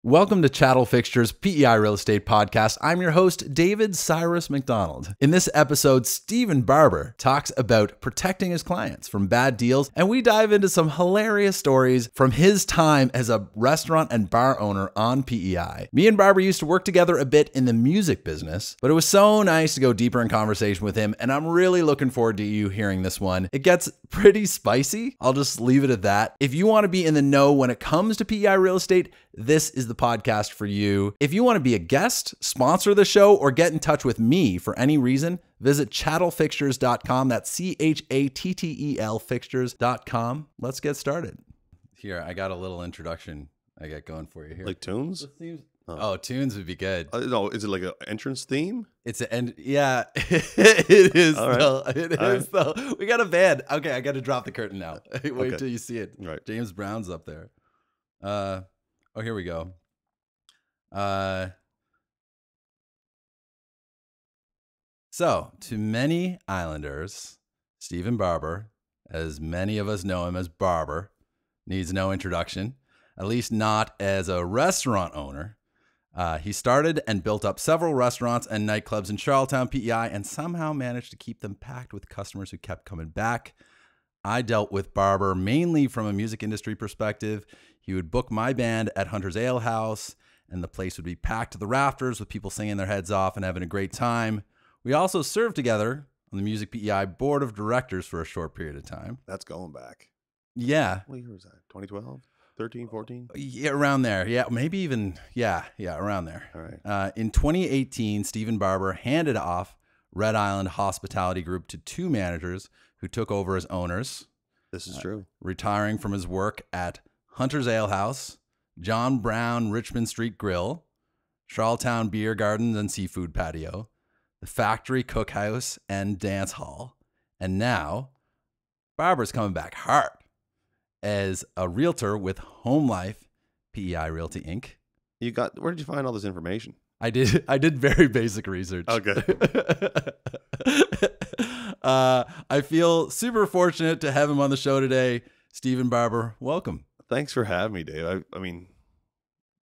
Welcome to Chattel Fixtures PEI Real Estate Podcast. I'm your host, David Cyrus MacDonald. In this episode, Stephen Barber talks about protecting his clients from bad deals, and we dive into some hilarious stories from his time as a restaurant and bar owner on PEI. Me and Barber used to work together a bit in the music business, but it was so nice to go deeper in conversation with him, and I'm really looking forward to you hearing this one. It gets pretty spicy. I'll just leave it at that. If you want to be in the know when it comes to PEI real estate, this is the podcast for you. If you want to be a guest, sponsor the show, or get in touch with me for any reason, visit chattelfixtures.com. That's CHATTEL fixtures.com. Let's get started. Here, I got a little introduction I got going for you here. Like tunes? Oh, tunes would be good. No, is it like an entrance theme? It's an yeah, it is. All right. Though. It All is though. We got a band. Okay, I got to drop the curtain now. Wait Okay. till you see it. Right. James Brown's up there. Oh, here we go. So, to many Islanders, Stephen Barber, as many of us know him as Barber, needs no introduction, at least not as a restaurant owner. He started and built up several restaurants and nightclubs in Charlottetown, PEI, and somehow managed to keep them packed with customers who kept coming back. I dealt with Barber mainly from a music industry perspective. He would book my band at Hunter's Ale House, and the place would be packed to the rafters with people singing their heads off and having a great time. We also served together on the Music PEI board of directors for a short period of time. That's going back. Yeah. What year was that? 2012? 13, 14? Yeah, around there. Yeah, maybe even, yeah, around there. All right. In 2018, Stephen Barber handed off Red Island Hospitality Group to two managers who took over as owners. This is true. Retiring from his work at Hunter's Ale House, John Brown Richmond Street Grill, Charlottetown Beer Gardens and Seafood Patio, the Factory Cookhouse and Dance Hall. And now, Barber's coming back hard as a realtor with Home Life PEI Realty Inc. Where did you find all this information? I did very basic research. Okay. I feel super fortunate to have him on the show today. Stephen Barber, welcome. Thanks for having me, Dave. I mean,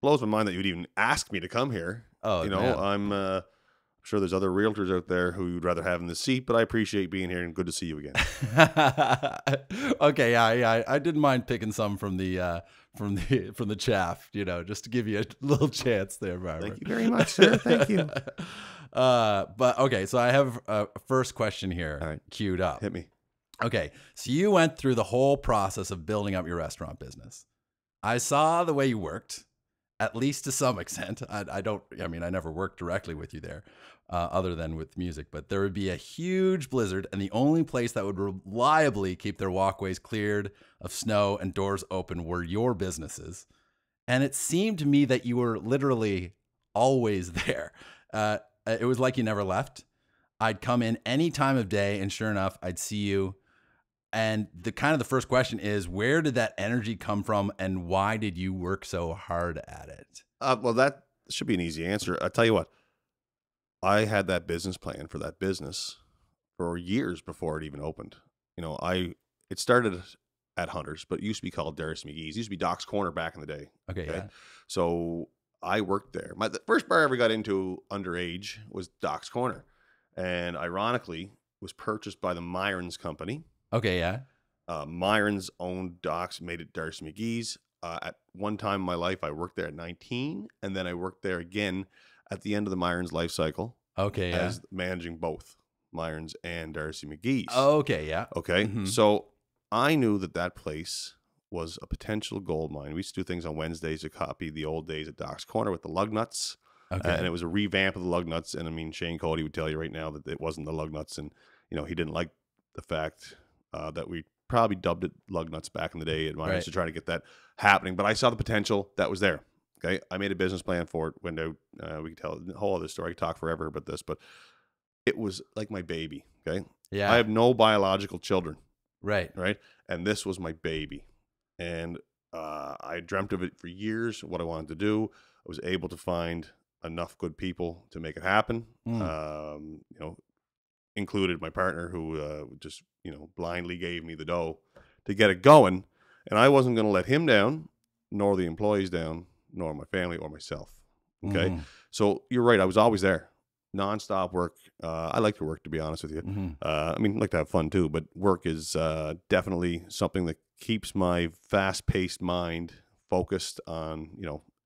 blows my mind that you'd even ask me to come here. Oh, you know, man. I'm sure there's other realtors out there who you'd rather have in the seat, but I appreciate being here and good to see you again. Okay, yeah. I didn't mind picking some from the chaff, just to give you a little chance there, Barber. Thank you very much, sir. Thank you. But okay, so I have a first question here All right. queued up. Hit me. Okay, so you went through the whole process of building up your restaurant business. I saw the way you worked, at least to some extent. I never worked directly with you there, other than with music, but there would be a huge blizzard, and the only place that would reliably keep their walkways cleared of snow and doors open were your businesses. And it seemed to me that you were literally always there. It was like you never left. I'd come in any time of day, and sure enough, I'd see you. And the first question is, where did that energy come from, and why did you work so hard at it? Well, that should be an easy answer. I tell you what, I had that business plan for that business for years before it even opened. You know, it started at Hunter's, but it used to be called Darius McGee's. It used to be Doc's Corner back in the day. Okay, yeah. So I worked there. The first bar I ever got into underage was Doc's Corner, and ironically, was purchased by the Myron's company. Okay, yeah. Myron's owned Doc's, made it Darius McGee's. At one time in my life, I worked there at 19, and then I worked there again at the end of the Myron's life cycle. Okay, yeah. As managing both Myron's and Darius McGee's. Okay, yeah. Okay, Mhm. so I knew that place was a potential gold mine. We used to do things on Wednesdays to copy the old days at Doc's Corner with the lug nuts. Okay. And it was a revamp of the lug nuts. And I mean, Shane Cody would tell you right now that it wasn't the lug nuts. And, he didn't like the fact that we probably dubbed it lug nuts back in the day at Myron's to try to get that happening. But I saw the potential that was there. Okay. I made a business plan for it. Went out. We could tell a whole other story. I could talk forever about this, but it was like my baby. Okay. Yeah. I have no biological children. Right. Right. And this was my baby. And I dreamt of it for years, what I wanted to do. I was able to find enough good people to make it happen. Included my partner who just, blindly gave me the dough to get it going. And I wasn't going to let him down, nor the employees down, nor my family or myself. Okay. So you're right. I was always there. Nonstop work. I like to work, to be honest with you. I mean, I like to have fun too, but work is definitely something that keeps my fast-paced mind focused on,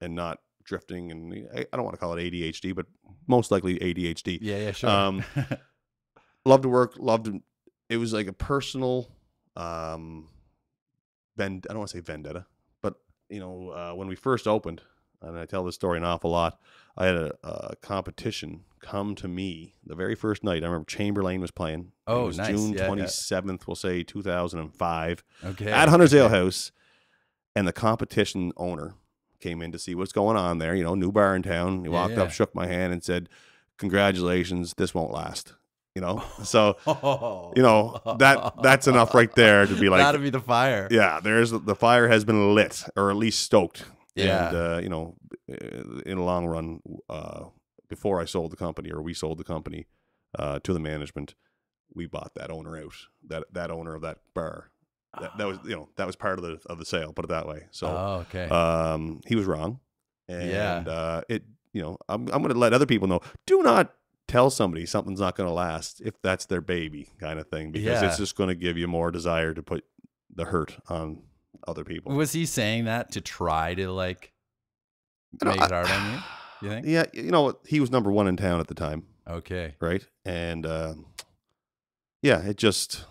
and not drifting. And I don't want to call it ADHD, but most likely ADHD. Yeah, sure. Love to work. It was like a personal, I don't want to say vendetta, but when we first opened, and I tell this story an awful lot, I had a competition come to me the very first night. I remember Chamberlain was playing. Oh, it was nice. June Yeah, 27th, we'll say 2005, okay, at Hunter's Ale House, and the competition owner came in to see what's going on there. New bar in town. He walked up, shook my hand, and said, "Congratulations, this won't last." So that's enough right there to be like, that'd be the fire. Yeah, the fire has been lit, or at least stoked. Yeah. And in the long run, before I sold the company, or we sold the company to the management, we bought that owner out. That owner of that bar. That was part of the sale. Put it that way. So okay. He was wrong, and I'm going to let other people know. Do not tell somebody something's not going to last if that's their baby, kind of thing, because it's just going to give you more desire to put the hurt on other people. Was he saying that to try to make it hard on you? You think? Yeah, he was number one in town at the time. Okay. Right? And it just,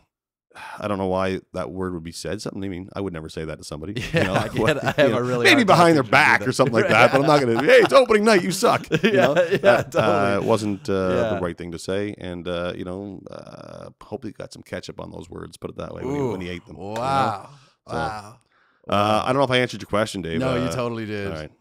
I don't know why that word would be said. Something, I mean, I would never say that to somebody. Yeah, I have a really maybe behind their back or something like that, but I'm not going to, hey, it's opening night, you suck. Totally. It wasn't the right thing to say. And, hopefully got some ketchup on those words, put it that way, when he ate them. Wow. So, I don't know if I answered your question, Dave. No, you totally did. All right.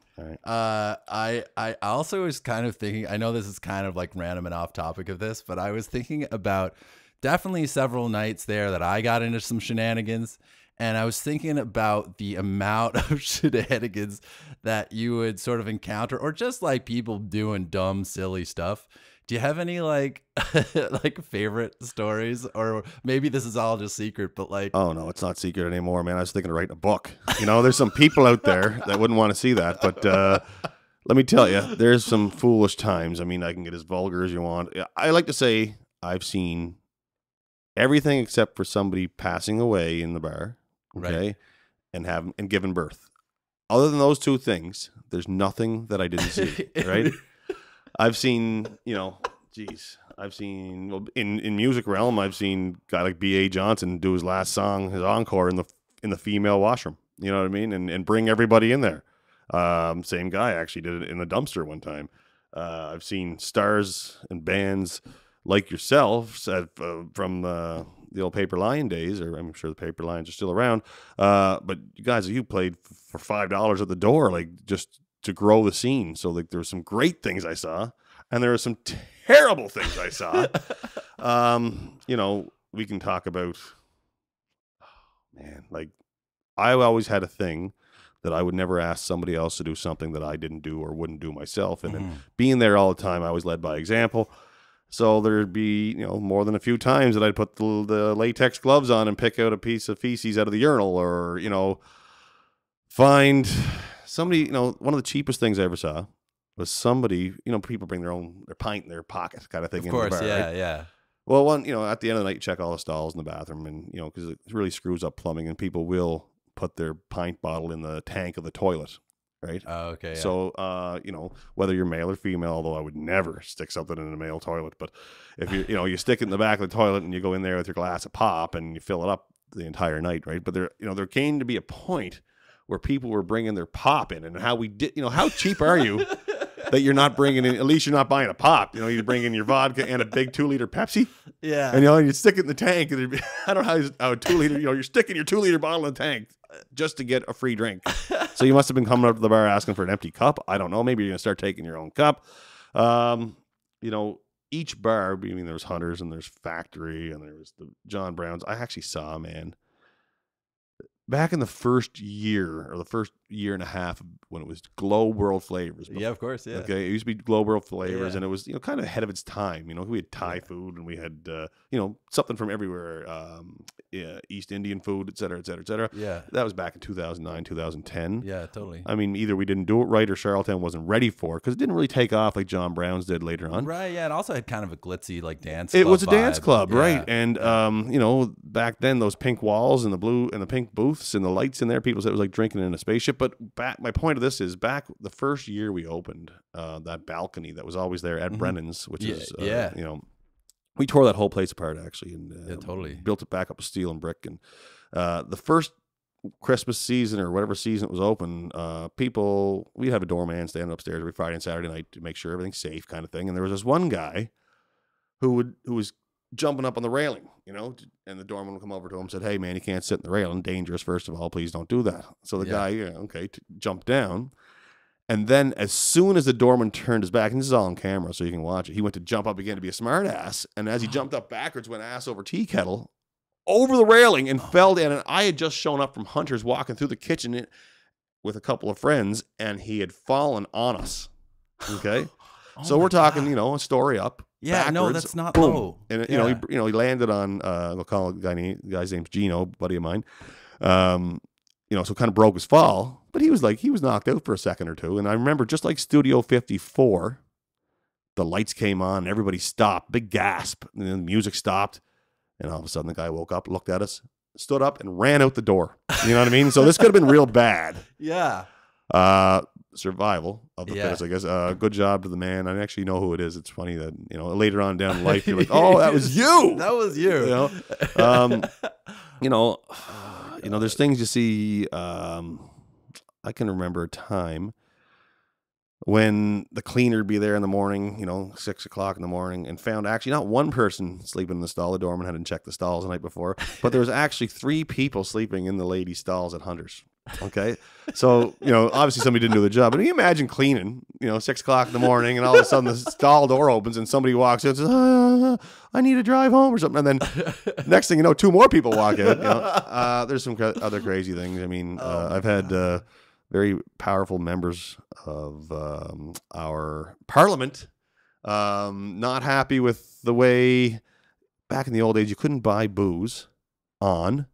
I also was kind of thinking, I know this is kind of like random and off topic of this, but I was thinking about definitely several nights there that I got into some shenanigans, and I was thinking about the amount of shenanigans that you would sort of encounter, or just like people doing dumb, silly stuff. Do you have any like favorite stories, or maybe this is all just secret, but like, oh no, it's not secret anymore, man. I was thinking of writing a book. There's some people out there that wouldn't want to see that, but let me tell you, there's some foolish times. I mean, I can get as vulgar as you want. I like to say I've seen everything except for somebody passing away in the bar, okay, right, and giving birth. Other than those two things, there's nothing that I didn't see, right? I've seen, I've seen, well, in music realm, I've seen a guy like B.A. Johnson do his last song, his encore in the female washroom. You know what I mean? And bring everybody in there. Same guy actually did it in the dumpster one time. I've seen stars and bands like yourself from the old Paper Lion days, or I'm sure the Paper Lions are still around. But you guys, you played for $5 at the door, like just to grow the scene. So like there were some great things I saw, and there were some terrible things I saw. We can talk about, like I always had a thing that I would never ask somebody else to do something that I didn't do or wouldn't do myself. And then being there all the time, I was led by example. So there'd be, more than a few times that I'd put the latex gloves on and pick out a piece of feces out of the urinal, or, find somebody, one of the cheapest things I ever saw was somebody, people bring their pint in their pocket kind of thing. Of course, in the bar, right? yeah. Well, at the end of the night, you check all the stalls in the bathroom, and, because it really screws up plumbing, and people will put their pint bottle in the tank of the toilet, right? Oh, okay. Yeah. So, whether you're male or female, although I would never stick something in a male toilet, but if you, you stick it in the back of the toilet and you go in there with your glass of pop and you fill it up the entire night, right? But there came to be a point where people were bringing their pop in, and how we did, how cheap are you that you're not bringing in, at least you're not buying a pop, you bring in your vodka and a big 2-liter Pepsi. Yeah. And, you stick it in the tank, and I don't know how a 2-liter, you're sticking your 2-liter bottle in the tank just to get a free drink. So you must have been coming up to the bar asking for an empty cup. I don't know. Maybe you're going to start taking your own cup. Each bar, there's Hunters and there's Factory and there's the John Brown's. I actually saw, man, back in the first year, or the first year and a half when it was Glow World Flavors. Yeah, of course. Yeah. Okay. It used to be Glow World Flavors, Yeah. and it was, kind of ahead of its time. We had Thai food, and we had, something from everywhere, East Indian food, et cetera, et cetera, et cetera. Yeah. That was back in 2009, 2010. Yeah, totally. I mean, either we didn't do it right or Charlottetown wasn't ready for it because it didn't really take off like John Brown's did later on. Right, yeah. It also had kind of a glitzy like dance It club was a dance vibe. club, Yeah. right? And, back then, those pink walls and the blue and the pink booths and the lights in there, people said it was like drinking in a spaceship. But my point of this is back the first year we opened, that balcony that was always there at Brennan's, which is, we tore that whole place apart, actually. And totally. Built it back up with steel and brick. And the first Christmas season or whatever season it was open, we'd have a doorman standing upstairs every Friday and Saturday night to make sure everything's safe, kind of thing. And there was this one guy who was jumping up on the railing, and the doorman would come over to him and said, "Hey man, you can't sit in the railing, dangerous, first of all, please don't do that." So the guy, jumped down. And then as soon as the doorman turned his back, and this is all on camera so you can watch it, he went to jump up again to be a smart ass. And as he jumped up backwards, went ass over tea kettle over the railing and fell down. And I had just shown up from Hunter's walking through the kitchen with a couple of friends, and he had fallen on us. Okay. So we're talking, a story up. Yeah, backwards, no, that's not boom. low. And he landed on, we'll call it the guy's name's Gino, buddy of mine. So kind of broke his fall, but he was knocked out for a second or two. And I remember, just like Studio 54, the lights came on, and everybody stopped, big gasp, and then the music stopped. And all of a sudden the guy woke up, looked at us, stood up, and ran out the door. You know what I mean? So this could have been real bad. Yeah. Survival of the fittest, I guess. Good job to the man. I actually know who it is. It's funny that, later on down in life, you're like, oh, that was you. That was you. There's things you see. I can remember a time when the cleaner would be there in the morning, 6 o'clock in the morning, and found actually not one person sleeping in the stall. The doorman hadn't checked the stalls the night before, but there was actually 3 people sleeping in the ladies' stalls at Hunter's. Okay. So, obviously somebody didn't do the job. But you imagine cleaning, 6 o'clock in the morning, and all of a sudden the stall door opens and somebody walks in and says, I need to drive home or something. And then next thing you know, 2 more people walk in. There's some other crazy things. I mean, I've had very powerful members of our parliament not happy with the way back in the old days you couldn't buy booze on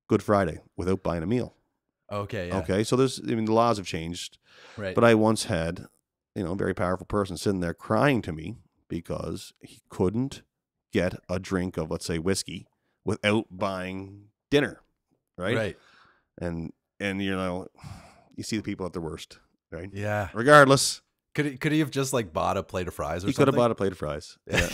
Good Friday without buying a meal. Okay. Yeah. Okay. So the laws have changed. Right. But I once had, a very powerful person sitting there crying to me because he couldn't get a drink of, let's say, whiskey without buying dinner. Right. Right. And you see the people at their worst. Right. Yeah. Regardless. Could he have just bought a plate of fries or something? He could have bought a plate of fries. Yeah.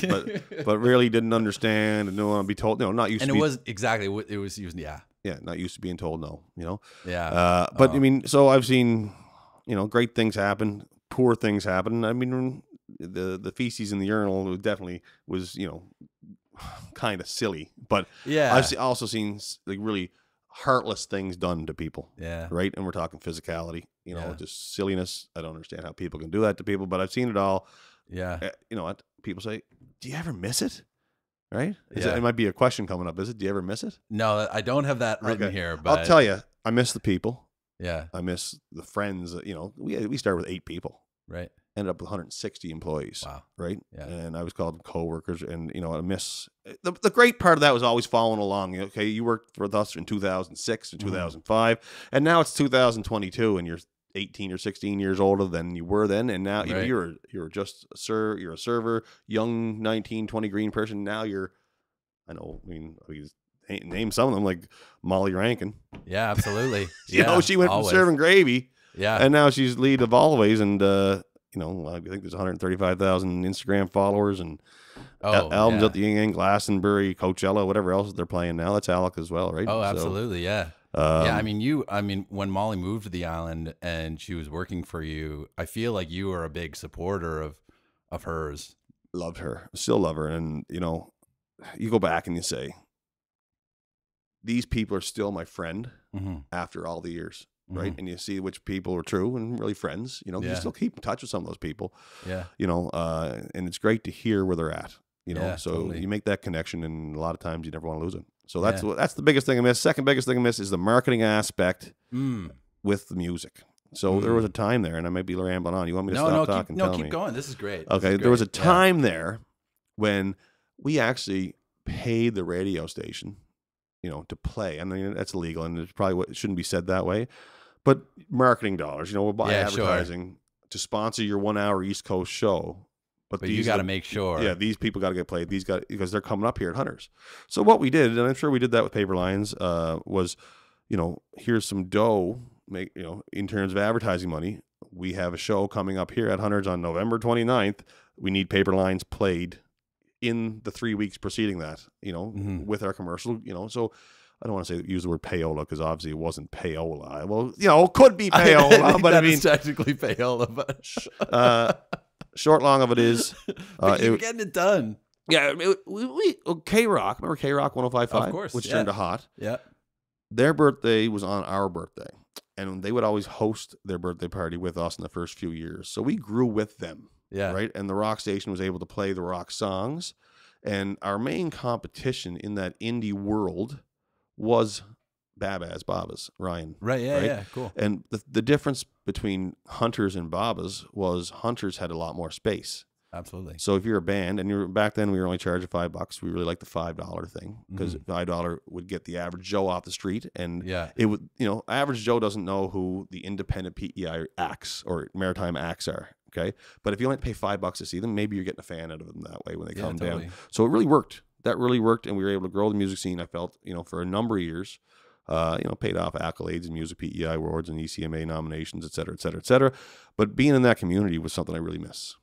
but really didn't not want to be told. Not used to be. And it was exactly what it was. Yeah. Yeah, not used to being told no, Yeah. But I mean, so I've seen, great things happen, poor things happen. I mean, the feces in the urinal definitely was, kind of silly. But yeah, I've also seen like really heartless things done to people. Yeah. Right. And we're talking physicality, just silliness. I don't understand how people can do that to people, but I've seen it all. Yeah. What people say, do you ever miss it? Right? Yeah. It might be a question coming up. Is it? Do you ever miss it? No, I don't have that written here. But I'll tell you, I miss the people. Yeah. I miss the friends. We started with 8 people. Right. Ended up with 160 employees. Wow. Right. Yeah. And I was called coworkers. And I miss the great part of that was always following along. Okay, you worked with us in 2006 and 2005, and now it's 2022, and you're 18 or 16 years older than you were then, and now Right. you're just you're a server, young 19, 20 green person. Now you're, we just name some of them like Molly Rankin. Yeah, absolutely. She went always. from serving gravy, Yeah. and now she's lead of Always, and I think there's 135,000 Instagram followers and albums at the Ying Yang, Glastonbury, Coachella, whatever else they're playing now. That's Alec as well, right? Oh, absolutely. Yeah. I mean, when Molly moved to the island and she was working for you, I feel like you were a big supporter of hers. Loved her, still love her. And, you go back and you say, these people are still my friend after all the years, right? And you see which people are true and really friends, you still keep in touch with some of those people, and it's great to hear where they're at, so totally. You make that connection, and a lot of times you never want to lose it. So that's the biggest thing I miss. Second biggest thing I miss is the marketing aspect with the music. So there was a time there, and I might be rambling on. You want me to stop talking? Keep going. This is great. Okay, there was a time there when we actually paid the radio station, to play. I mean, that's illegal, and it shouldn't be said that way. But marketing dollars, we'll buy advertising to sponsor your 1 hour East Coast show. But you got to make sure. Yeah, these people got to get played. Because they're coming up here at Hunters. So what we did, and I'm sure we did that with Paper Lines, was, here's some dough, in terms of advertising money. We have a show coming up here at Hunters on November 29th. We need Paper Lines played in the 3 weeks preceding that, with our commercial, so I don't want to use the word payola because obviously it wasn't payola. Well, it could be payola, but I mean, it's technically payola. But short, long of it is, you're getting it done. Yeah, K-Rock, remember K-Rock 105.5? Of course, which turned to Hot. Yeah, their birthday was on our birthday, and they would always host their birthday party with us in the first few years. So we grew with them. Yeah. Right. And the rock station was able to play the rock songs. And our main competition in that indie world was Baba's, Ryan. Right. Yeah. Right? Yeah. Cool. And the difference between Hunters and Baba's was Hunters had a lot more space. Absolutely. So if you're a band, and back then we were only charging $5, we really liked the $5 thing because $5 would get the average Joe off the street, and it would, average Joe doesn't know who the independent PEI acts or maritime acts are. Okay, but if you only pay $5 to see them, maybe you're getting a fan out of them that way when they come down. So it really worked. That really worked, and we were able to grow the music scene. I felt, for a number of years. Paid off accolades and music PEI awards and ECMA nominations, et cetera, et cetera, et cetera. But being in that community was something I really miss.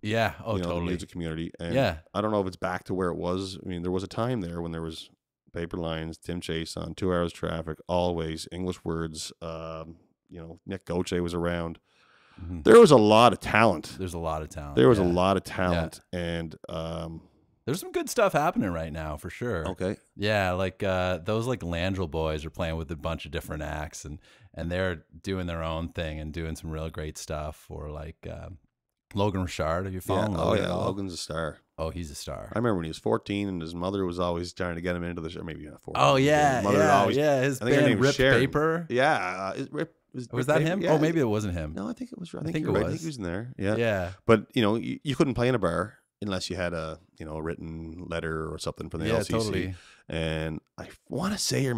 Yeah. Oh, totally. The music community. And I don't know if it's back to where it was. I mean, there was a time there when there was Paper Lines, Tim Chase on 2 Hours Traffic, Always, English Words. Nick Goche was around. Mm-hmm. There was a lot of talent. There's a lot of talent. There was a lot of talent. Yeah. And there's some good stuff happening right now for sure. Okay. Yeah, like those Landrell boys are playing with a bunch of different acts, and they're doing their own thing and doing some real great stuff. Or Logan Richard, have you followed Logan? Oh yeah, Logan's a star. Oh, he's a star. I remember when he was 14 and his mother was always trying to get him into the show. Maybe not 14. Oh yeah, his mother always, his band Ripped Paper. Yeah, was that him? Yeah. Oh, maybe it wasn't him. No, I think it was. I think it was. Right. I think he was in there. Yeah. Yeah. But you couldn't play in a bar unless you had a written letter or something from the LCC. Totally. And I want to say his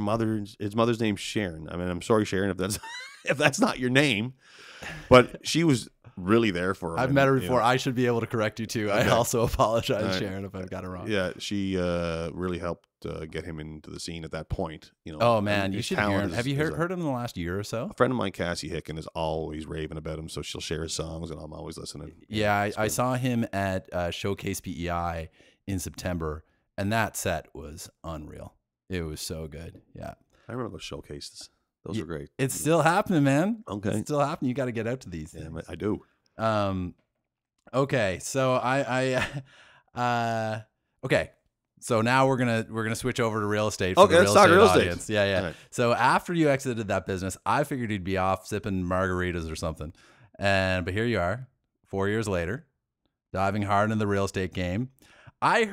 mother's name's Sharon. I mean, I'm sorry, Sharon, if that's not your name, but she was really there for him. I've met her before. I should be able to correct you too. Okay. I also apologize, Sharon, if I've got it wrong. Yeah, she really helped get him into the scene at that point. Oh man, you should hear him. Have you heard him in the last year or so? A friend of mine, Cassie Hicken, is always raving about him, so she'll share his songs, and I'm always listening. Yeah, I saw him at Showcase PEI in September, and that set was unreal. It was so good. Yeah, I remember those showcases. Those were great. It's still happening, man. Okay, it's still happening. You got to get out to these things. Yeah, I do. Okay, so okay. So now we're gonna switch over to real estate. For the let's talk real estate. Audience. Yeah. Right. So after you exited that business, I figured you'd be off sipping margaritas or something, but here you are, 4 years later, diving hard into the real estate game. I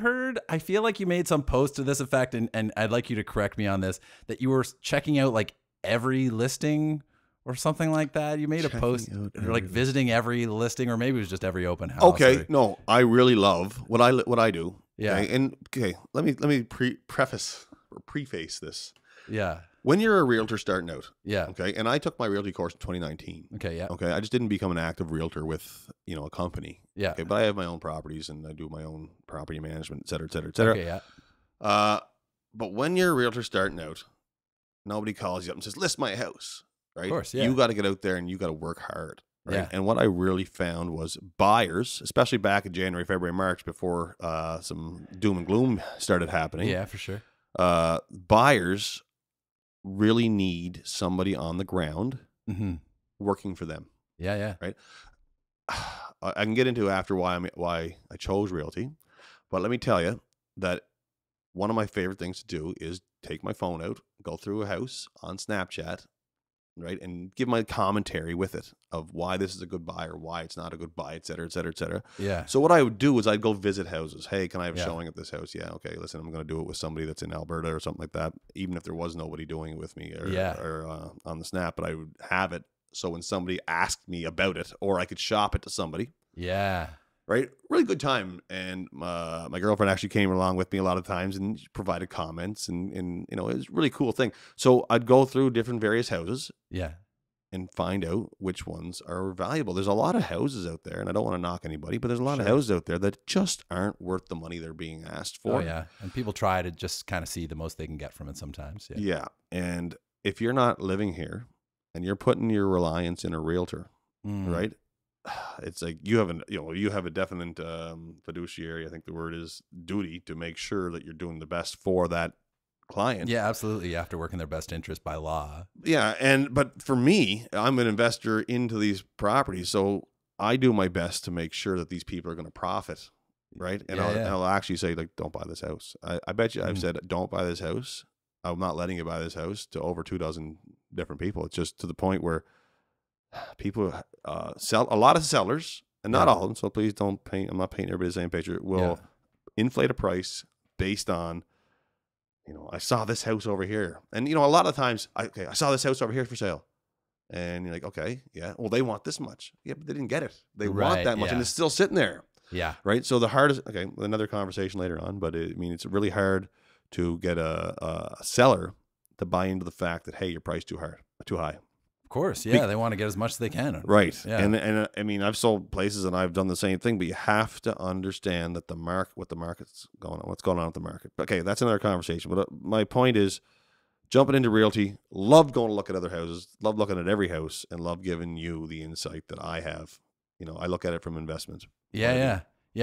feel like you made some post to this effect, and I'd like you to correct me on this, that you were checking out every listing or something like that. You made a post, or visiting every listing, or maybe it was just every open house. Okay, no, I really love what I do. Yeah, okay? And let me preface this. Yeah, when you're a realtor starting out. Yeah. Okay, and I took my realty course in 2019. Okay, yeah. Okay, I just didn't become an active realtor with a company. Yeah. Okay, but I have my own properties and I do my own property management, et cetera, et cetera, et cetera. Okay, yeah. But when you're a realtor starting out, nobody calls you up and says, "List my house." Right? Of course, yeah. You got to get out there and you got to work hard. Right? Yeah. And what I really found was buyers, especially back in January, February, March, before some doom and gloom started happening. Yeah, for sure. Buyers really need somebody on the ground working for them. Yeah. Right. I can get into after why I chose realty, but let me tell you that one of my favorite things to do is take my phone out, go through a house on Snapchat, right? And give my commentary with it of why this is a good buy or why it's not a good buy, et cetera, et cetera, et cetera. Yeah. So what I would do is I'd go visit houses. Hey, can I have a Yeah. showing at this house? Yeah, okay. Listen, I'm going to do it with somebody that's in Alberta or something like that, even if there was nobody doing it with me or on the snap. But I would have it so when somebody asked me about it, or I could shop it to somebody. Yeah. Right, really good time, and my girlfriend actually came along with me a lot of times and provided comments, and you know, it was a really cool thing. So I'd go through different various houses, Yeah. and find out which ones are valuable. There's a lot of houses out there, and I don't want to knock anybody, but there's a lot of houses out there that just aren't worth the money they're being asked for. Oh yeah, and people try to just kind of see the most they can get from it sometimes. Yeah. Yeah, and if you're not living here, and you're putting your reliance in a realtor, right? It's like you have a definite fiduciary, I think the word is, duty to make sure that you're doing the best for that client. Yeah, absolutely. You have to work in their best interest by law. Yeah, but for me, I'm an investor into these properties, so I do my best to make sure that these people are going to profit, right? And I'll actually say, like, don't buy this house. I bet you I've said, don't buy this house. I'm not letting you buy this house to over 24 different people. It's just to the point where people sell, a lot of sellers, and not all of them, so please don't paint, I'm not painting everybody the same picture, will inflate a price based on, you know, I saw this house over here. And, you know, a lot of times, I saw this house over here for sale. And you're like, okay, yeah, well, they want this much. Yeah, but they didn't get it. They want that much, and it's still sitting there. Yeah. Right? So the hardest, another conversation later on, but it's really hard to get a seller to buy into the fact that, hey, your price too high. Of course, yeah, they want to get as much as they can. Right. Yeah. And I mean, I've sold places and I've done the same thing, but you have to understand that what's going on with the market. Okay, that's another conversation. But my point is, jumping into realty, love going to look at other houses, love looking at every house, and love giving you the insight that I have. You know, I look at it from investment. Yeah,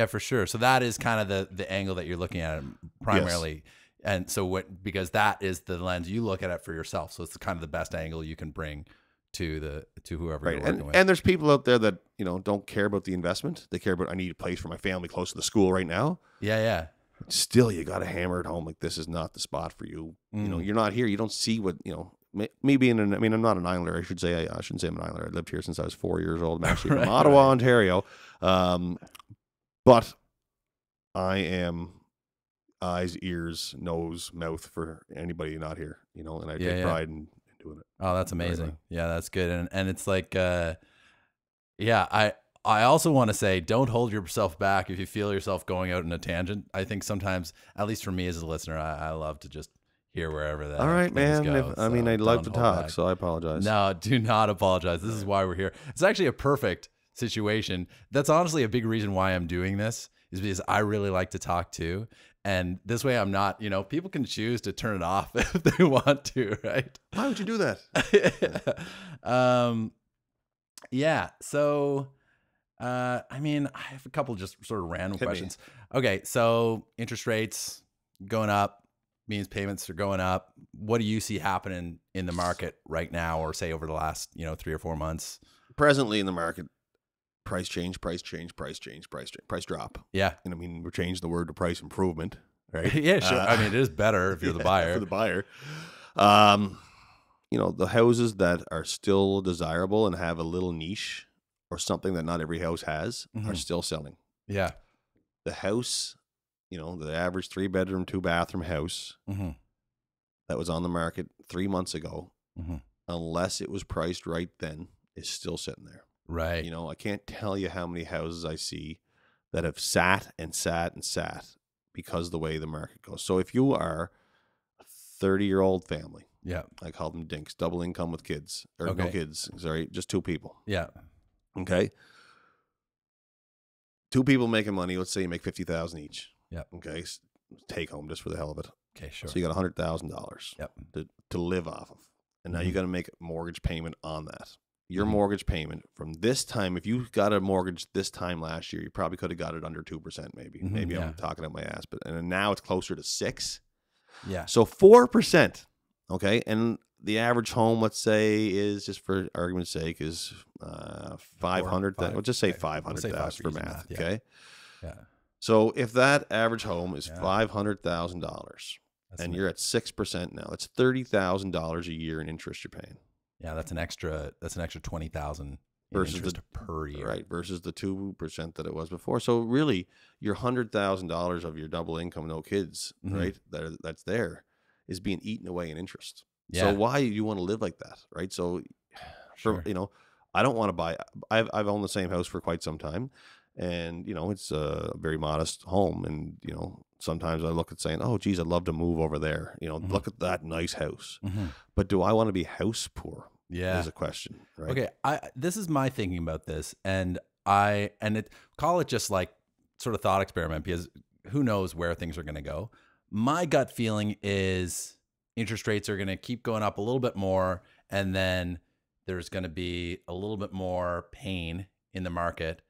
for sure. So that is kind of the angle that you're looking at it primarily. Yes. And so because that is the lens you look at it for yourself. So it's kind of the best angle you can bring to whoever you're working with. And there's people out there that, you know, don't care about the investment. They care about, I need a place for my family close to the school right now. Yeah. Still, you got to hammer it home. Like, this is not the spot for you. You know, you're not here. You don't see what, you know, me being I'm not an Islander. I shouldn't say I'm an Islander. I lived here since I was 4 years old. I'm actually from Ottawa, Ontario. But I am eyes, ears, nose, mouth for anybody not here, you know, and I take pride in doing it. Oh, that's amazing. Yeah, that's good. And it's like, I also want to say, don't hold yourself back if you feel yourself going out in a tangent. I think sometimes, at least for me as a listener, I love to just hear wherever that. All right, man. Go, I'd like to talk, so I apologize. No, do not apologize. This is why we're here. It's actually a perfect situation. That's honestly a big reason why I'm doing this, is because I really like to talk too. And this way I'm not, you know, people can choose to turn it off if they want to, right? Why would you do that? Yeah. So, I mean, I have a couple just sort of random questions. Okay. So interest rates going up means payments are going up. What do you see happening in the market right now, or say over the last, 3 or 4 months? Presently in the market, price drop. Yeah. And I mean, we're changing the word to price improvement, right? Yeah, sure. I mean, it is better if you're the buyer. For the buyer. You know, the houses that are still desirable and have a little niche or something that not every house has are still selling. Yeah. The house, you know, the average 3-bedroom, 2-bathroom house that was on the market 3 months ago, unless it was priced right then, is still sitting there. Right. You know, I can't tell you how many houses I see that have sat because of the way the market goes. So if you are a 30-year-old family, I call them dinks, double income with kids, or no kids, sorry, just 2 people. Yeah. Okay. 2 people making money. Let's say you make $50,000 each. Yeah. Okay. Take home just for the hell of it. Okay, sure. So you got $100,000 to live off of. And now you got to make a mortgage payment on that. Your mortgage payment from this time, if you got a mortgage this time last year, you probably could have got it under 2%, maybe. Maybe I'm talking out my ass, but and now it's closer to 6%. Yeah. So 4%. Okay. And the average home, let's say, is, just for argument's sake, is 500. We'll just say 500,000 for math. Okay. Yeah. So if that average home is $500,000 and you're at 6% now, that's $30,000 a year in interest you're paying. Yeah, that's an extra 20,000 versus interest per year. Right, versus the 2% that it was before. So really, your $100,000 of your double income, no kids, right? That's there, is being eaten away in interest. Yeah. So why you want to live like that, right? So, Sure. I don't want to buy. I've owned the same house for quite some time, and it's a very modest home, and sometimes I look at saying, oh, geez, I'd love to move over there. Look at that nice house. But do I want to be house poor? Yeah, is a question, right? Okay, this is my thinking about this, and call it just like sort of thought experiment, because who knows where things are going to go. My gut feeling is interest rates are going to keep going up a little bit more, and then there's going to be a little bit more pain in the market,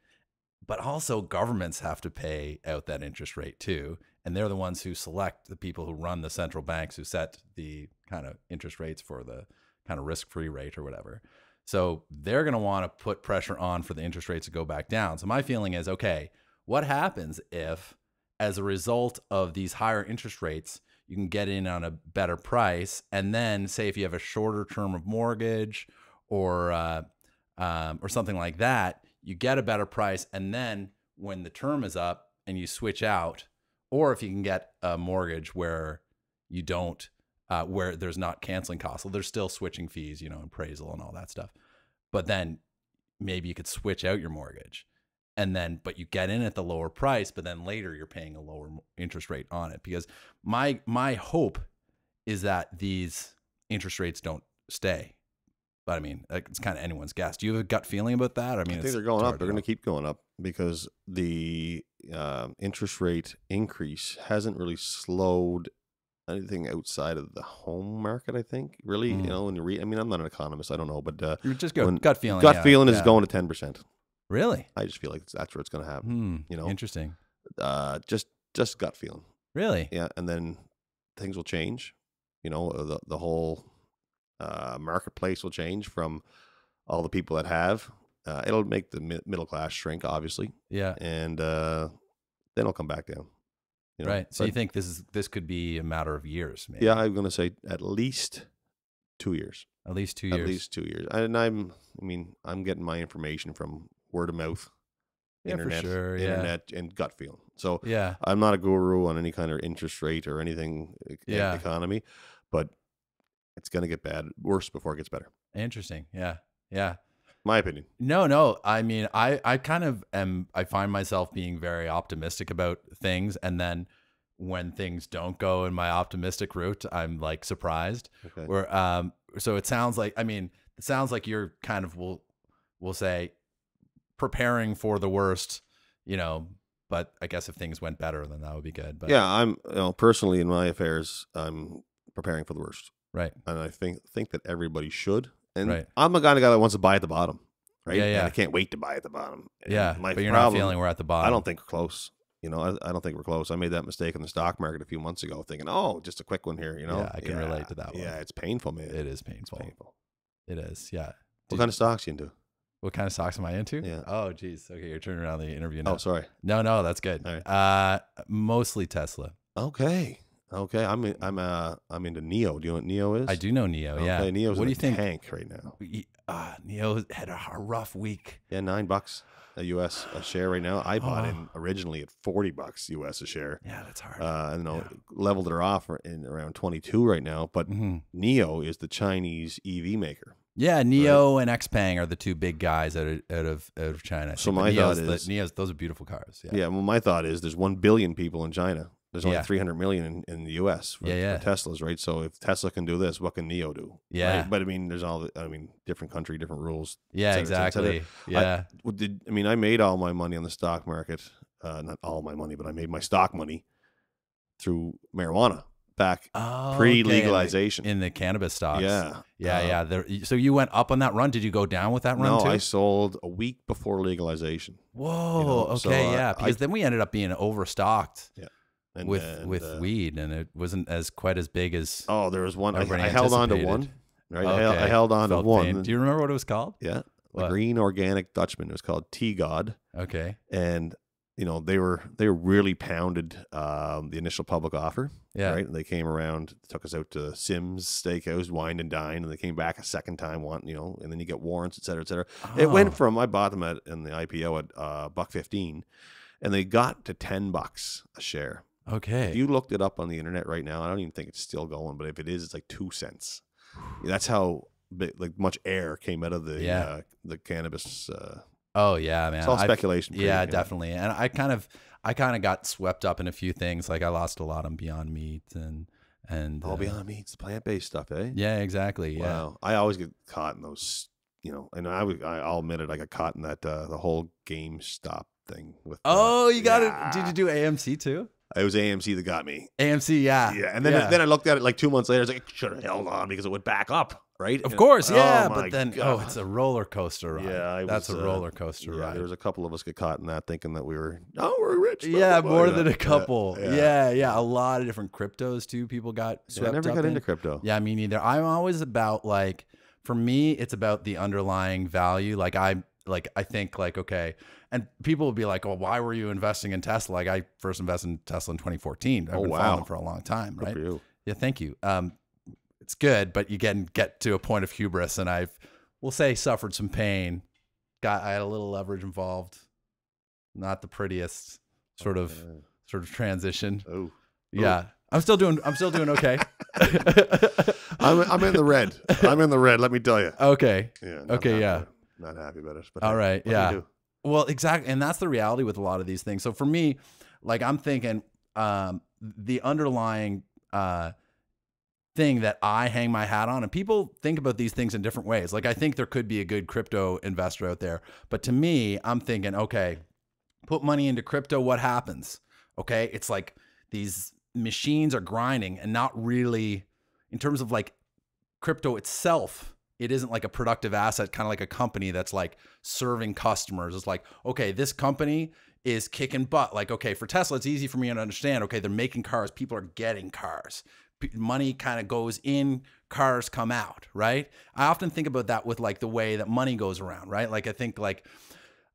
but also governments have to pay out that interest rate too, and they're the ones who select the people who run the central banks, who set the kind of interest rates for the kind of risk-free rate or whatever. So they're going to want to put pressure on for the interest rates to go back down. So my feeling is, okay, what happens if, as a result of these higher interest rates, you can get in on a better price, and then say if you have a shorter term of mortgage or something like that, you get a better price, and then when the term is up and you switch out, or if you can get a mortgage where you don't, where there's not canceling costs. So there's still switching fees, appraisal and all that stuff. But then maybe you could switch out your mortgage, but you get in at the lower price, but then later you're paying a lower interest rate on it. Because my hope is that these interest rates don't stay. But I mean, it's kind of anyone's guess. Do you have a gut feeling about that? I mean, I think they're going up. They're going to keep going up because the interest rate increase hasn't really slowed anything outside of the home market, I think. Really, when you read, I mean, I'm not an economist, I don't know, but you're just gut feeling. Gut feeling is going to 10%. Really? I just feel like that's where it's going to happen. Interesting. Just gut feeling. Really? Yeah, and then things will change. The whole marketplace will change from all the people that have. It'll make the middle class shrink, obviously. Yeah, and then it'll come back down. Right. So you think this could be a matter of years, maybe? Yeah, I'm going to say at least 2 years. At least 2 years. At least 2 years. And I'm getting my information from word of mouth, internet, for sure, internet, and gut feeling. So yeah, I'm not a guru on any kind of interest rate or anything economy, but it's going to get worse before it gets better. Interesting. Yeah. Yeah. My opinion. No. I mean, I kind of I find myself being very optimistic about things. And then when things don't go in my optimistic route, I'm like surprised. Okay. So it sounds like you're kind of, we'll say, preparing for the worst, but I guess if things went better, then that would be good. But yeah, I'm personally in my affairs, I'm preparing for the worst. Right. And I think that everybody should. And right. I'm the kind of guy that wants to buy at the bottom, right? Yeah. And I can't wait to buy at the bottom. Yeah, but you're not feeling we're at the bottom. I don't think we're close. I don't think we're close. I made that mistake in the stock market a few months ago, thinking, oh, just a quick one here. Yeah, I can relate to that one. Yeah, it's painful, man. It is painful. It's painful. It is. Yeah. What kind of stocks you into? What kind of stocks am I into? Yeah. Oh, geez. Okay, you're turning around the interview now. Oh, sorry. No, that's good. All right. Mostly Tesla. Okay. I'm into NIO. Do you know what NIO is? I do know NIO. Yeah. NIO's what do you think? Tank right now. NIO had a rough week. Yeah, $9 a US a share right now. I bought in originally at $40 US a share. Yeah, that's hard. Leveled it off in around 22 right now. But NIO is the Chinese EV maker. Yeah, NIO and XPeng are the two big guys out of China. So my thought is NIO's, those are beautiful cars. Yeah. Yeah. Well, my thought is there's 1 billion people in China. There's only 300 million in the U.S. for Teslas, right? So if Tesla can do this, what can NIO do? Yeah. Right? But I mean, there's different country, different rules. Yeah, exactly. Yeah. I made all my money on the stock market. Not all my money, but I made my stock money through marijuana back pre-legalization. In the cannabis stocks. Yeah. Yeah. So you went up on that run. Did you go down with that run too? No, I sold a week before legalization. Whoa. Okay. So, because then we ended up being overstocked. Yeah. With weed, and it wasn't quite as big as. Oh, there was one. I held on to one. Right, okay. I held on to one. Pain. Do you remember what it was called? Yeah, the Green Organic Dutchman. It was called T God. Okay. And you know, they really pounded the initial public offer. Yeah. Right. And they came around, took us out to Sims Steakhouse, wine and dine, and they came back a second time, wanting, you know, and then you get warrants, et cetera, et cetera. Oh. It went from, I bought them in the IPO at $1.15, and they got to $10 a share. Okay. If you looked it up on the internet right now, I don't even think it's still going, but if it is, it's like 2 cents. That's how like much air came out of the cannabis. Oh yeah, man. It's all speculation. Yeah, definitely. And I kind of got swept up in a few things. Like I lost a lot on Beyond Meat and all Beyond Meat's plant-based stuff, eh? Yeah, exactly. Yeah. Wow. I always get caught in those, you know, and I'll admit it, I got caught in that the whole GameStop thing with. Oh, you got it. Did you do AMC too? It was AMC that got me. AMC, yeah. Yeah, and then I looked at it like 2 months later. I was like, I should have held on because it went back up, right? Of course, yeah. Oh, but then, God. it's a roller coaster ride. Yeah, that's a roller coaster ride. There was a couple of us get caught in that, thinking that we're rich. Yeah, more than a couple. Yeah. A lot of different cryptos too. People got swept up. I never got into crypto. Yeah, me neither. I'm always about like, for me, it's about the underlying value. I think like, okay. And people will be like, "Oh, why were you investing in Tesla?" Like I first invested in Tesla in 2014. I've been following them for a long time, right? Good for you. Yeah, thank you. It's good, but you get to a point of hubris, and we'll say suffered some pain. I had a little leverage involved. Not the prettiest sort of transition. Oh. Yeah. I'm still doing okay. I'm in the red. I'm in the red, let me tell you. Okay. Yeah. Okay, yeah. Not happy about it. But all right, yeah. Do you do? Well, exactly. And that's the reality with a lot of these things. So for me, like I'm thinking the underlying thing that I hang my hat on, and people think about these things in different ways. Like I think there could be a good crypto investor out there, but to me, I'm thinking, okay, put money into crypto, what happens? Okay. It's like these machines are grinding and not really in terms of like crypto itself. It isn't like a productive asset, kind of like a company that's like serving customers. It's like, okay, this company is kicking butt. Like, okay, for Tesla, it's easy for me to understand. Okay, they're making cars. People are getting cars. Money kind of goes in, cars come out, right? I often think about that with like the way that money goes around, right? Like I think like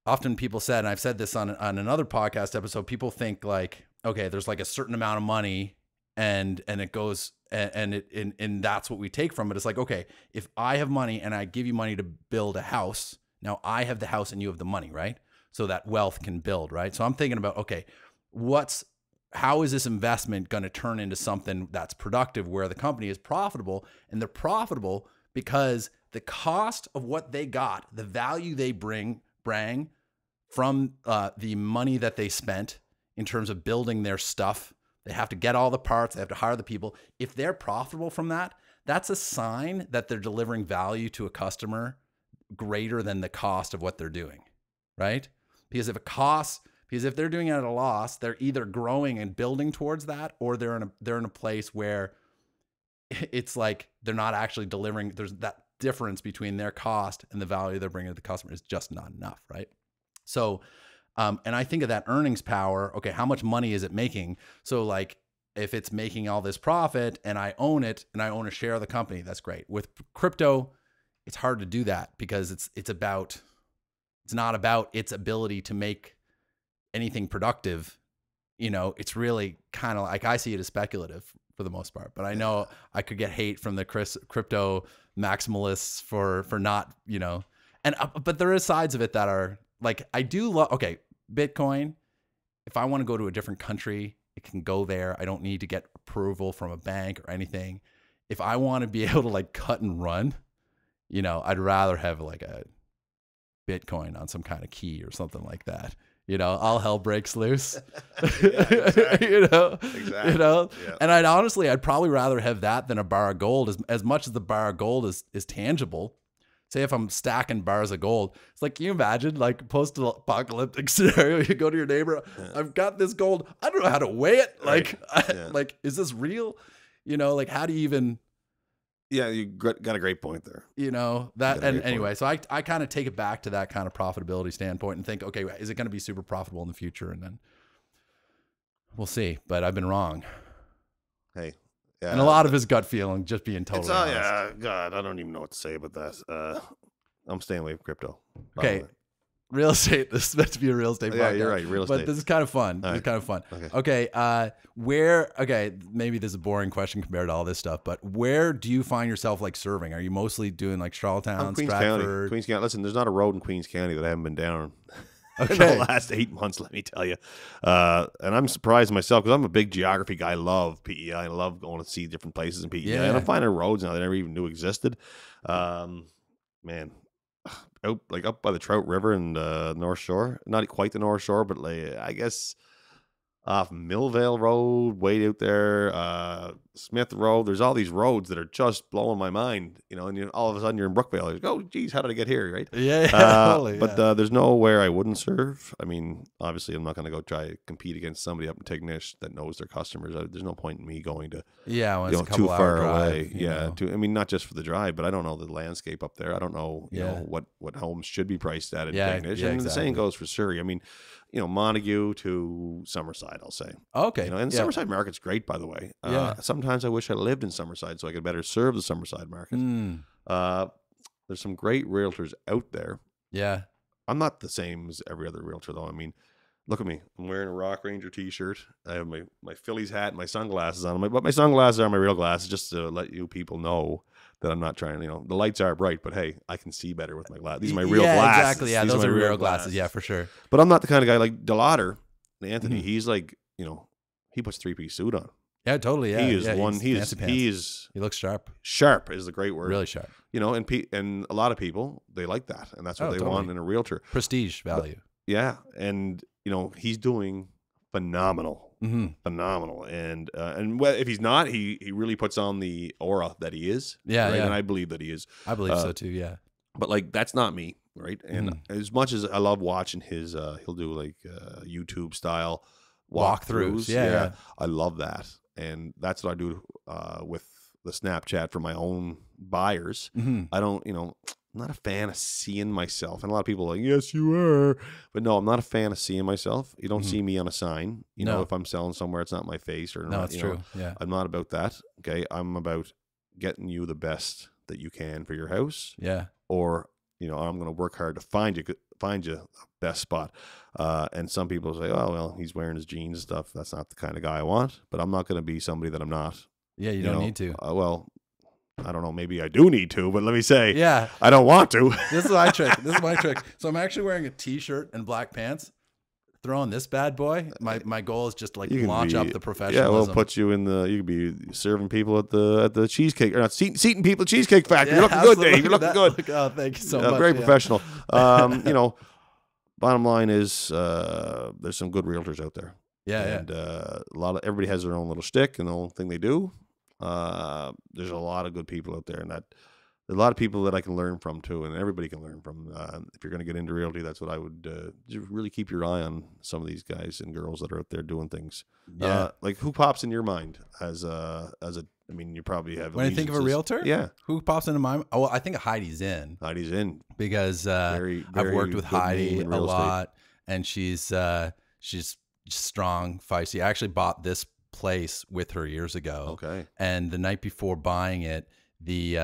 often people said, and I've said this on another podcast episode, people think like, okay, there's like a certain amount of money and it goes and that's what we take from it. It's like, okay, if I have money and I give you money to build a house, now I have the house and you have the money, right? So that wealth can build, right? So I'm thinking about, okay, how is this investment going to turn into something that's productive where the company is profitable? And they're profitable because the cost of what they got, the value they bring from the money that they spent in terms of building their stuff. They have to get all the parts. They have to hire the people. If they're profitable from that, that's a sign that they're delivering value to a customer greater than the cost of what they're doing, right? Because if they're doing it at a loss, they're either growing and building towards that, or they're in a place where it's like they're not actually delivering. There's that difference between their cost and the value they're bringing to the customer is just not enough, right? So, and I think of that earnings power. Okay, how much money is it making? So like if it's making all this profit and I own it and I own a share of the company, that's great. With crypto, it's hard to do that because it's not about its ability to make anything productive. You know, it's really kind of like, I see it as speculative for the most part, but I know I could get hate from the crypto maximalists for not, you know, and, but there is sides of it that are like, I do love, okay, Bitcoin, if I want to go to a different country, it can go there. I don't need to get approval from a bank or anything. If I want to be able to like cut and run, you know, I'd rather have like a Bitcoin on some kind of key or something like that. You know, all hell breaks loose. Exactly. You know, exactly. You know, yeah. And I'd probably rather have that than a bar of gold. As much as the bar of gold is tangible. Say if I'm stacking bars of gold, it's like, can you imagine like post-apocalyptic scenario? You go to your neighbor, I've got this gold. I don't know how to weigh it. Like, Right. Like, is this real? You know, like, how do you even? Yeah, you got a great point there. You know, that, and anyway, point. so I kind of take it back to that kind of profitability standpoint and think, okay, is it going to be super profitable in the future? And then we'll see, but I've been wrong. Hey. Yeah. And a lot of his gut feeling, just being totally honest. Yeah, God, I don't even know what to say about that. I'm staying away from crypto. Okay. real estate. This is meant to be a real estate podcast. Yeah, you're right. Real estate. But this is kind of fun. This is kind of fun. Okay. Okay. Maybe this is a boring question compared to all this stuff, but where do you find yourself like serving? Are you mostly doing like Charlottetown, Queens Stratford? County. Queens County. Listen, there's not a road in Queens County that I haven't been down in Okay. the last 8 months, let me tell you. And I'm surprised myself because I'm a big geography guy. I love PEI. I love going to see different places in PEI. Yeah. And I'm finding roads now that I never even knew existed. Man, up by the Trout River and North Shore. Not quite the North Shore, but like, I guess off Millvale Road, way out there, Smith Road. There's all these roads that are just blowing my mind, you know, and all of a sudden you're in Brookvale. You're like, oh, geez, how did I get here, right? Yeah, totally. But there's nowhere I wouldn't serve. I mean, obviously, I'm not going to go try to compete against somebody up in Tignish that knows their customers. There's no point in me going to well, it's a too couple-hour far drive, away. Yeah, I mean, not just for the drive, but I don't know the landscape up there. I don't know, you know, what homes should be priced at in Tignish. And the same goes for Surrey. I mean, you know, Montague to Summerside, I'll say. Okay. You know, and Summerside Market's great, by the way. Sometimes I wish I lived in Summerside so I could better serve the Summerside Market. There's some great realtors out there. Yeah. I'm not the same as every other realtor, though. I mean, look at me. I'm wearing a Rock Ranger t-shirt. I have my Phillies hat and my sunglasses on. But my sunglasses are my real glasses, just to let you people know that I'm not trying to, you know, the lights are bright, but hey, I can see better with my glasses. These are my real glasses. Exactly. Yeah, those are real glasses. Yeah, for sure. But I'm not the kind of guy like Delauder, Anthony. He's like, you know, he puts 3-piece suit on. Yeah, totally. Yeah, he is he looks sharp. Sharp is the great word. Really sharp. You know, and a lot of people, they like that, and that's what they want in a realtor. Prestige value. But, yeah, and you know, he's doing phenomenal. Phenomenal, and if he's not, he really puts on the aura that he is. Yeah, right? yeah. And I believe that he is. I believe so too. Yeah, but like that's not me, right? And as much as I love watching his, he'll do like YouTube style walkthroughs. Yeah, I love that, and that's what I do with the Snapchat for my own buyers. I don't, you know. I'm not a fan of seeing myself. And a lot of people are like, yes, you are. But no, I'm not a fan of seeing myself. You don't see me on a sign. You know, if I'm selling somewhere, it's not my face. Or no, it's true. Yeah. I'm not about that. Okay. I'm about getting you the best that you can for your house. Yeah. Or, you know, I'm going to work hard to find you the best spot. And some people say, oh, well, he's wearing his jeans and stuff. That's not the kind of guy I want. But I'm not going to be somebody that I'm not. Yeah, you don't need to. Well, I don't know. Maybe I do need to, but let me say, yeah, I don't want to. This is my trick. So I'm actually wearing a t-shirt and black pants. Throwing this bad boy. My goal is just to like launch up the professionalism. Yeah, we'll put you in the. You could be serving people at the cheesecake, or not seating people at Cheesecake Factory. You're looking good, Dave. You're looking good. Oh, thank you so much. Very professional. You know, bottom line is there's some good realtors out there. Yeah, and everybody has their own little shtick and the own thing they do. There's a lot of good people out there, and there's a lot of people that I can learn from too, and everybody can learn from. If you're going to get into realty, that's what I would just really keep your eye on some of these guys and girls that are out there doing things. Yeah, like who pops in your mind as a? I mean, you probably have. When I think of a realtor, yeah, who pops into my mind? Oh, well, I think Heidi's in. Heidi's in because I've worked with Heidi a lot, and she's strong, feisty. I actually bought this place with her years ago. Okay. And the night before buying it, the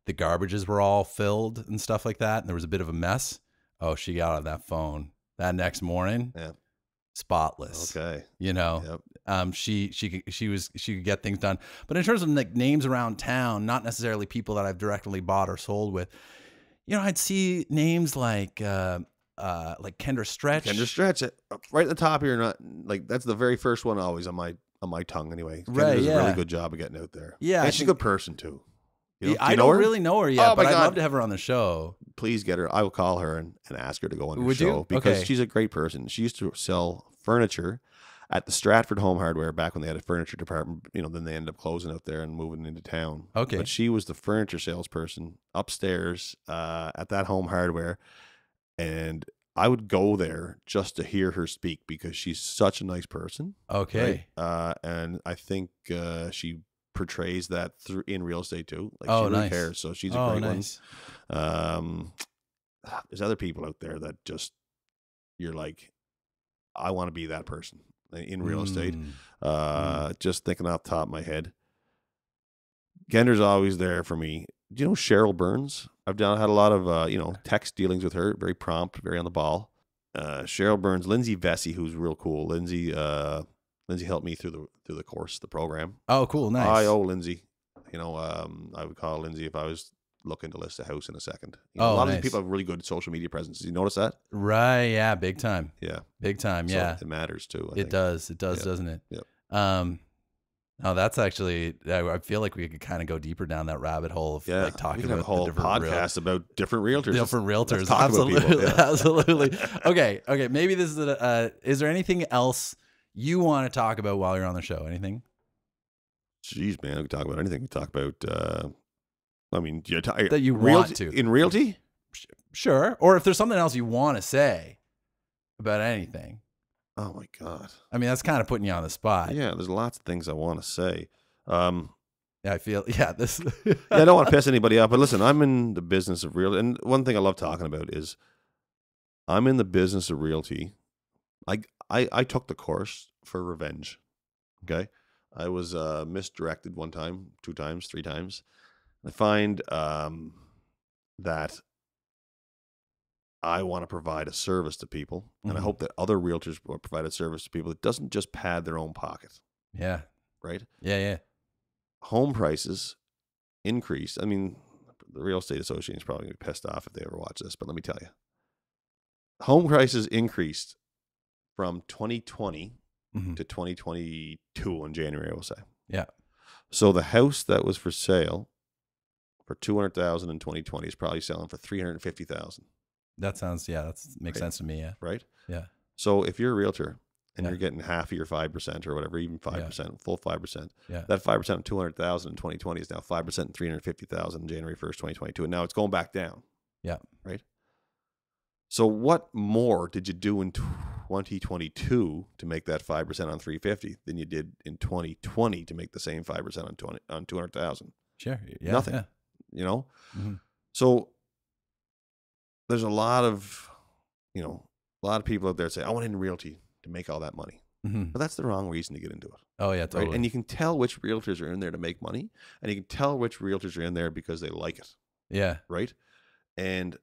garbages were all filled and stuff like that, and there was a bit of a mess. Oh, she got on that phone that next morning. Yeah. Spotless. Okay. You know. Yep. She could get things done. But in terms of like names around town, not necessarily people that I've directly bought or sold with, you know, I'd see names like Kendra Stretch. Kendra Stretch, right at the top here. Not like that's the very first one always on my tongue anyway. Kendra does a really good job of getting out there. Yeah, and she's a good person too. You know, I don't really know her yet, but I'd love to have her on the show. Please get her. I will call her and ask her to go on the show because she's a great person. She used to sell furniture at the Stratford Home Hardware back when they had a furniture department. You know, then they ended up closing out there and moving into town. Okay, but she was the furniture salesperson upstairs at that Home Hardware, and I would go there just to hear her speak because she's such a nice person. Okay. Right? And I think she portrays that in real estate too. Like she really cares. So she's a great one. There's other people out there that just, you're like, I want to be that person in real estate. Just thinking off the top of my head. Kendra's always there for me. do you know Cheryl Burns? Had a lot of, text dealings with her. Very prompt, very on the ball. Cheryl Burns, Lindsay Vesey, who's real cool. Lindsay helped me through the course, the program. Oh, cool. Nice. I owe Lindsay. I would call Lindsay if I was looking to list a house in a second. A lot of these people have really good social media presence. You notice that? Right. Yeah. Big time. Yeah. Big time. Yeah. So it matters too. It does, doesn't it? Yep. No, that's actually, I feel like we could kind of go deeper down that rabbit hole of like talking about a whole podcast about different realtors. Different realtors. Let's talk Absolutely. about people. Yeah. Absolutely. Okay. Maybe this is is there anything else you want to talk about while you're on the show? Anything? Jeez, man. We can talk about anything. We talk about, that you want to. In realty? Sure. Or if there's something else you want to say about anything. Oh my God. I mean, that's kind of putting you on the spot. Yeah, there's lots of things I want to say. Yeah, I feel, this. I don't want to piss anybody off, but listen, I'm in the business of realty. And one thing I love talking about is I'm in the business of realty. I took the course for revenge. Okay. I was misdirected one time, 2 times, 3 times. I find that I want to provide a service to people, and I hope that other realtors will provide a service to people that doesn't just pad their own pocket. Yeah. Right? Yeah. Home prices increased. I mean, the Real Estate Association is probably going to be pissed off if they ever watch this, but let me tell you. Home prices increased from 2020 to 2022 in January, I will say. Yeah. So the house that was for sale for $200,000 in 2020 is probably selling for $350,000. That sounds, that makes sense to me. Yeah. Right? Yeah. So if you're a realtor and you're getting half of your 5% or whatever, even 5%, full 5%, that 5% of $200,000 in 2020 is now 5% and $350,000 January 1st, 2022. And now it's going back down. Yeah. Right? So what more did you do in 2022 to make that 5% on 350 than you did in 2020 to make the same 5% on 200,000? Sure. Yeah. Nothing. Yeah. So there's a lot of people out there that say, I want in realty to make all that money. But that's the wrong reason to get into it. Oh yeah, totally. Right? And you can tell which realtors are in there to make money, and you can tell which realtors are in there because they like it. Yeah. Right? And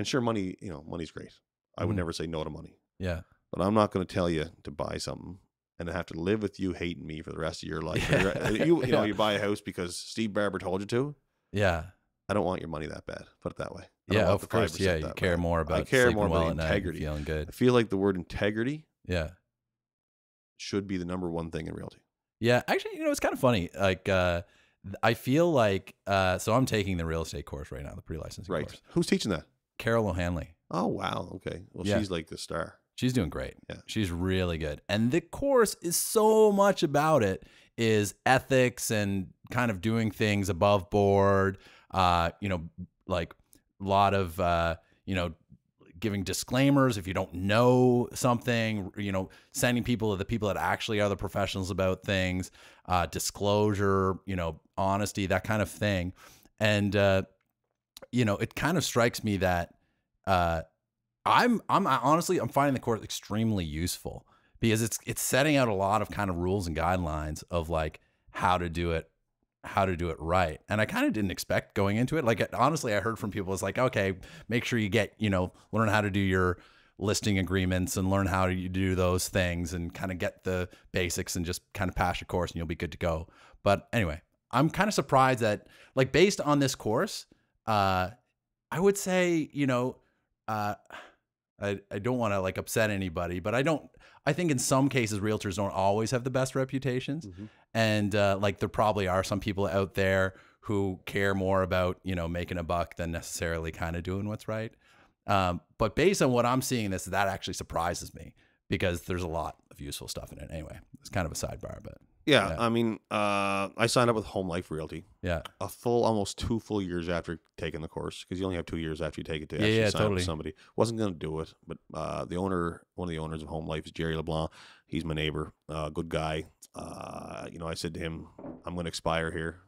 sure, money, money's great. I would never say no to money. Yeah. But I'm not going to tell you to buy something and have to live with you hating me for the rest of your life. You buy a house because Steve Barber told you to. Yeah. I don't want your money that bad. Put it that way. Yeah, of course. Yeah, you care more about sleeping well at night, integrity. Feeling good. I feel like the word integrity should be the number one thing in realty. Yeah, actually, it's kind of funny. Like, I feel like, so I'm taking the real estate course right now, the pre-licensing course. Who's teaching that? Carol O'Hanley. Oh, wow. Okay. Well, she's like the star. She's doing great. Yeah. She's really good. And the course is so much about it is ethics and kind of doing things above board, like a lot of, giving disclaimers if you don't know something, sending people to the people that actually are the professionals about things, disclosure, honesty, that kind of thing. And, it kind of strikes me that, I'm honestly, I'm finding the course extremely useful because it's setting out a lot of kind of rules and guidelines of like how to do it right. And I kind of didn't expect going into it. Like, honestly, I heard from people, it's like, okay, make sure you get, learn how to do your listing agreements and learn how you do those things and kind of get the basics and just kind of pass your course and you'll be good to go. But anyway, I'm kind of surprised that, like, based on this course, I would say, I don't want to like upset anybody, but I think in some cases realtors don't always have the best reputations. And like there probably are some people out there who care more about, making a buck than necessarily kind of doing what's right. But based on what I'm seeing that actually surprises me because there's a lot of useful stuff in it. Anyway, it's kind of a sidebar, but yeah. I mean, I signed up with Home Life Realty. Yeah. Almost 2 full years after taking the course, because you only have 2 years after you take it to actually sign up with somebody. Wasn't going to do it, but one of the owners of Home Life is Jerry LeBlanc. He's my neighbor, good guy. I said to him, I'm going to expire here.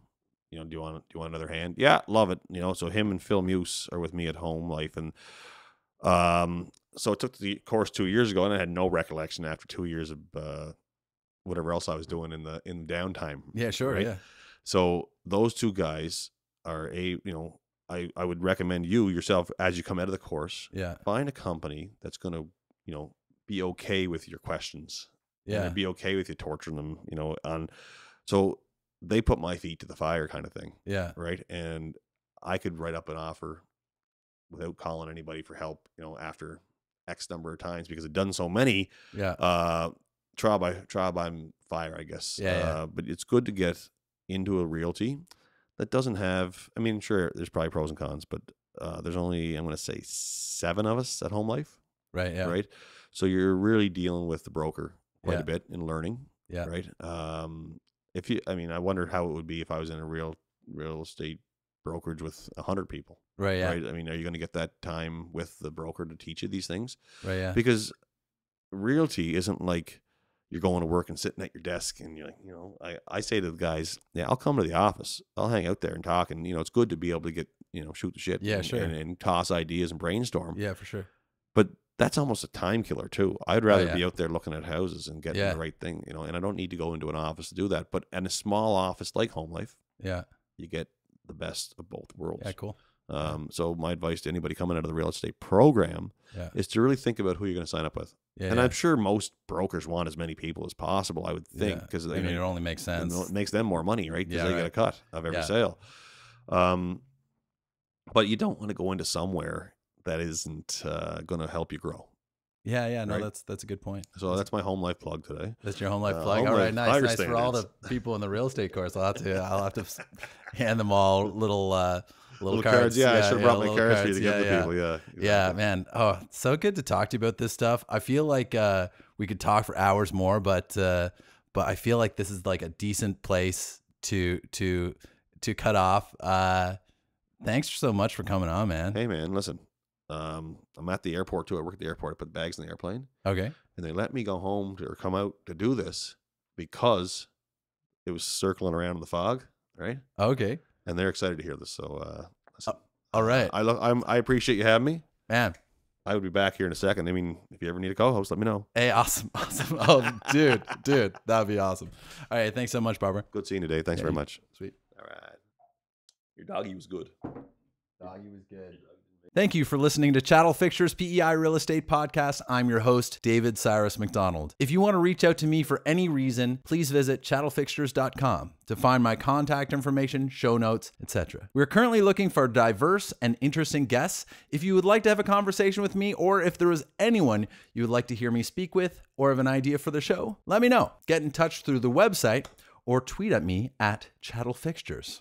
Do you want another hand? Yeah, love it. So him and Phil Muse are with me at Home Life, and so I took the course 2 years ago, and I had no recollection after 2 years of whatever else I was doing in the downtime. Yeah, sure. Right? Yeah. So those 2 guys, are I would recommend you yourself as you come out of the course, find a company that's going to, be okay with your questions. And be okay with you torturing them, so they put my feet to the fire kind of thing. Yeah. Right. And I could write up an offer without calling anybody for help, after X number of times, because I've done so many, trial by fire, I guess. But it's good to get into a realty that doesn't have, I mean, sure, there's probably pros and cons, but there's only, I'm going to say 7 of us at Home Life. Right. Yeah. Right. So you're really dealing with the broker quite a bit in learning. Yeah. Right. I wonder how it would be if I was in a real estate brokerage with 100 people. Right. Yeah. Right. I mean, are you going to get that time with the broker to teach you these things? Right. Yeah. Because realty isn't like you're going to work and sitting at your desk and you're like, I say to the guys, I'll come to the office. I'll hang out there and talk. And, it's good to be able to get, shoot the shit. Yeah, sure. And toss ideas and brainstorm. Yeah, for sure. But that's almost a time killer too. I'd rather be out there looking at houses and getting the right thing, and I don't need to go into an office to do that. But in a small office like Home Life, you get the best of both worlds. Yeah, cool. So my advice to anybody coming out of the real estate program is to really think about who you're going to sign up with. And I'm sure most brokers want as many people as possible, I would think, because it only makes sense. It makes them more money, right? Because they get a cut of every sale. But you don't want to go into somewhere that isn't going to help you grow. Yeah, no, right? that's a good point. So that's my Home Life plug today. That's your Home Life plug. All right, nice for all the people in the real estate course. I'll have to hand them all little cards. Yeah, I should have brought my cards for you to give the people. Yeah, exactly. Yeah, man. Oh, so good to talk to you about this stuff. I feel like we could talk for hours more, but I feel like this is like a decent place to cut off. Thanks so much for coming on, man. Hey, man, listen. I'm at the airport too. I work at the airport. I put bags in the airplane. Okay. And they let me go home or come out to do this because it was circling around in the fog, right? Okay. And they're excited to hear this. So, all right. I appreciate you having me, man. I would be back here in a second. I mean, if you ever need a co-host, let me know. Hey, awesome. Oh, dude, that would be awesome. All right, thanks so much, Barber. Good seeing you today. Thanks very much. Sweet. All right. Your doggy was good. Doggy was good. Thank you for listening to Chattel Fixtures PEI Real Estate Podcast. I'm your host, David Cyrus MacDonald. If you want to reach out to me for any reason, please visit chattelfixtures.com to find my contact information, show notes, etc. We're currently looking for diverse and interesting guests. If you would like to have a conversation with me, or if there is anyone you would like to hear me speak with, or have an idea for the show, let me know. Get in touch through the website or tweet at me at Chattel Fixtures.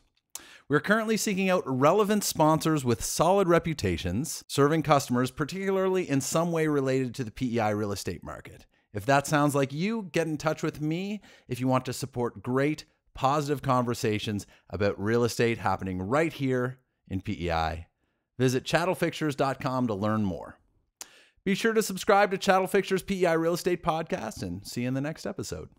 We're currently seeking out relevant sponsors with solid reputations, serving customers, particularly in some way related to the PEI real estate market. If that sounds like you, get in touch with me if you want to support great, positive conversations about real estate happening right here in PEI. Visit chattelfixtures.com to learn more. Be sure to subscribe to Chattel Fixtures PEI Real Estate Podcast and see you in the next episode.